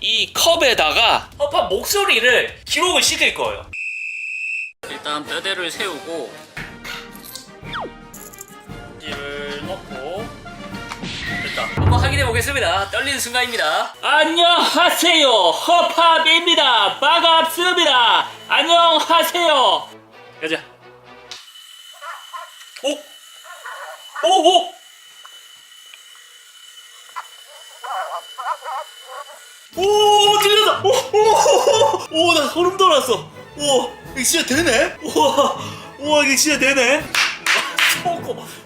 이 컵에다가 허팝 목소리를 기록을 시킬 거예요. 일단 뼈대를 세우고 를 넣고 됐다. 한번 확인해 보겠습니다. 떨리는 순간입니다. 안녕하세요, 허팝입니다. 반갑습니다. 안녕하세요. 가자. 오! 오, 들렸다! 오, 나 소름 돋았어. 오, 이게 진짜 되네? 우와, 이게 진짜 되네?